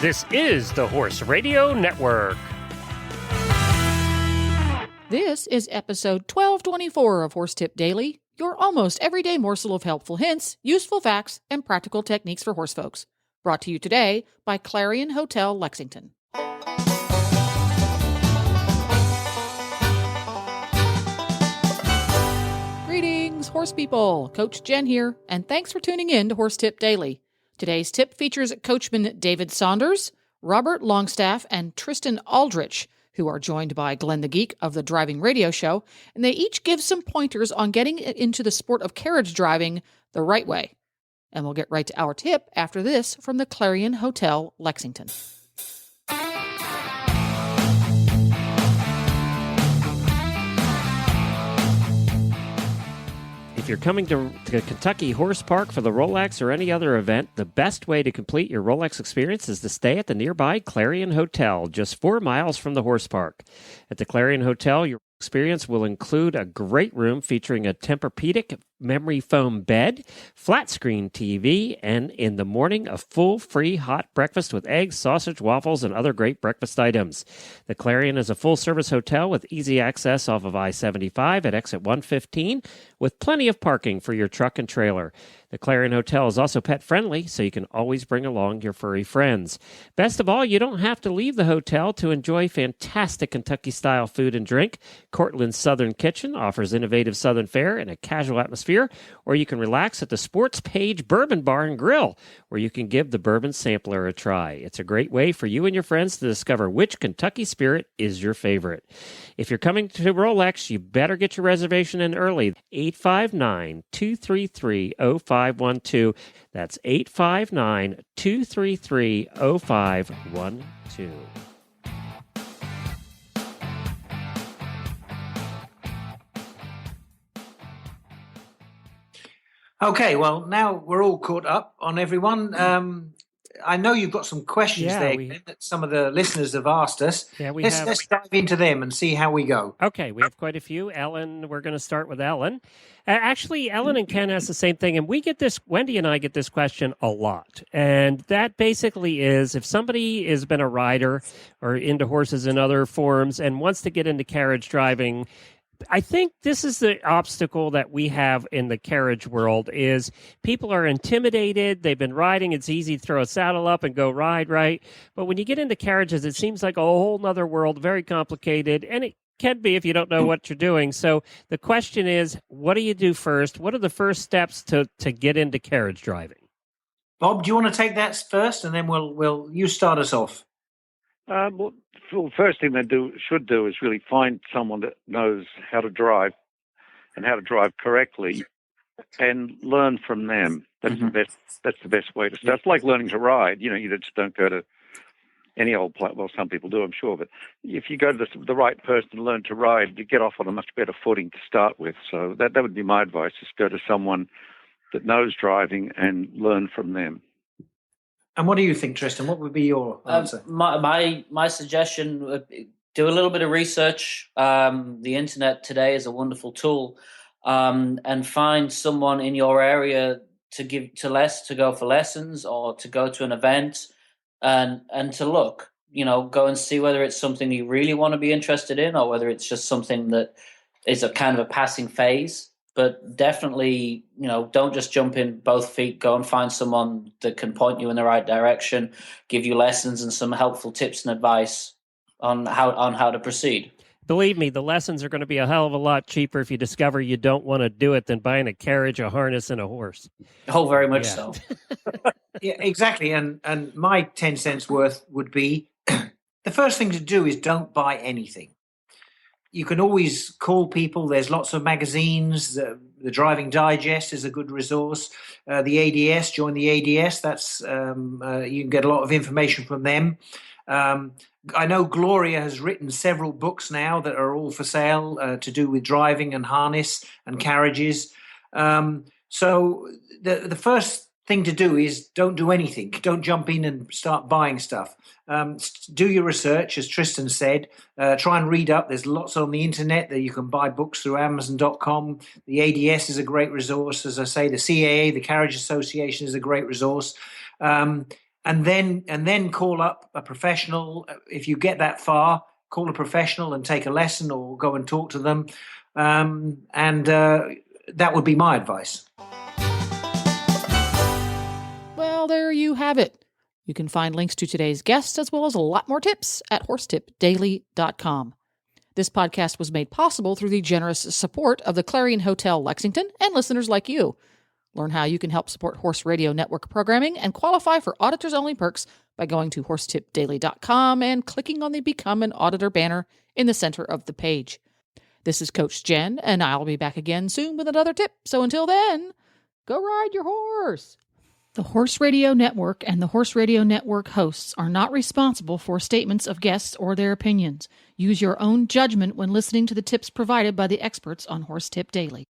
This is the Horse Radio Network. This is episode 1224 of Horse Tip Daily, your almost everyday morsel of helpful hints, useful facts, and practical techniques for horse folks. Brought to you today by Clarion Hotel, Lexington. Greetings, horse people. Coach Jen here, and thanks for tuning in to Horse Tip Daily. Today's tip features coachman David Saunders, Robert Longstaff, and Tristan Aldrich, who are joined by Glenn the Geek of the Driving Radio Show, and they each give some pointers on getting into the sport of carriage driving the right way. And we'll get right to our tip after this from the Clarion Hotel, Lexington. If you're coming to Kentucky Horse Park for the Rolex or any other event, the best way to complete your Rolex experience is to stay at the nearby Clarion Hotel, just 4 miles from the horse park. At the Clarion Hotel, your experience will include a great room featuring a Tempur-Pedic memory foam bed, flat screen TV, and in the morning, a full free hot breakfast with eggs, sausage, waffles, and other great breakfast items. The Clarion is a full-service hotel with easy access off of I-75 at exit 115, with plenty of parking for your truck and trailer. The Clarion Hotel is also pet-friendly, so you can always bring along your furry friends. Best of all, you don't have to leave the hotel to enjoy fantastic Kentucky-style food and drink. Cortland's Southern Kitchen offers innovative Southern fare and a casual atmosphere, or you can relax at the Sports Page Bourbon Bar and Grill, where you can give the bourbon sampler a try. It's a great way for you and your friends to discover which Kentucky spirit is your favorite. If you're coming to Rolex, you better get your reservation in early. 859-233-0512. That's 859-233-0512. Okay, well, now we're all caught up on everyone. I know you've got some questions that some of the listeners have asked us. Yeah, let's dive into them and see how we go. Okay, we have quite a few. Ellen, we're going to start with Ellen. Actually, Ellen and Ken asked the same thing, and Wendy and I get this question a lot. And that basically is, if somebody has been a rider or into horses in other forms and wants to get into carriage driving, I think this is the obstacle that we have in the carriage world is people are intimidated. They've been riding. It's easy to throw a saddle up and go ride, right? But when you get into carriages, it seems like a whole nother world, very complicated, and it can be if you don't know what you're doing. So the question is, what do you do first? What are the first steps to get into carriage driving? Bob, do you want to take that first, and then you start us off? Well, the first thing they should do is really find someone that knows how to drive and how to drive correctly, and learn from them. That's the best way to start. It's like learning to ride. You just don't go to any old place. Well, some people do, I'm sure, but if you go to the right person and learn to ride, you get off on a much better footing to start with. So that would be my advice: just go to someone that knows driving and learn from them. And what do you think, Tristan? What would be your answer? My suggestion would be do a little bit of research. The internet today is a wonderful tool, and find someone in your area to go for lessons or to go to an event, and to look. Go and see whether it's something you really want to be interested in, or whether it's just something that is a kind of a passing phase. But definitely, don't just jump in both feet. Go and find someone that can point you in the right direction, give you lessons and some helpful tips and advice on how to proceed. Believe me, the lessons are going to be a hell of a lot cheaper if you discover you don't want to do it than buying a carriage, a harness, and a horse. Oh, very much so. Yeah, exactly. And my 10 cents worth would be the first thing to do is don't buy anything. You can always call people. There's lots of magazines. The Driving Digest is a good resource. The ADS, join the ADS. That's you can get a lot of information from them. I know Gloria has written several books now that are all for sale to do with driving and harness and carriages. So the first thing to do is don't do anything. Don't jump in and start buying stuff. Do your research, as Tristan said. Try and read up. There's lots on the internet that you can buy books through Amazon.com. The ADS is a great resource. As I say, the CAA, the Carriage Association, is a great resource. and then call up a professional. If you get that far, call a professional and take a lesson or go and talk to them. That would be my advice. Well, there you have it. You can find links to today's guest as well as a lot more tips at horsetipdaily.com. This podcast was made possible through the generous support of the Clarion Hotel Lexington and listeners like you. Learn how you can help support Horse Radio Network programming and qualify for auditors-only perks by going to horsetipdaily.com and clicking on the Become an Auditor banner in the center of the page. This is Coach Jen, and I'll be back again soon with another tip. So until then, go ride your horse. The Horse Radio Network and the Horse Radio Network hosts are not responsible for statements of guests or their opinions. Use your own judgment when listening to the tips provided by the experts on Horse Tip Daily.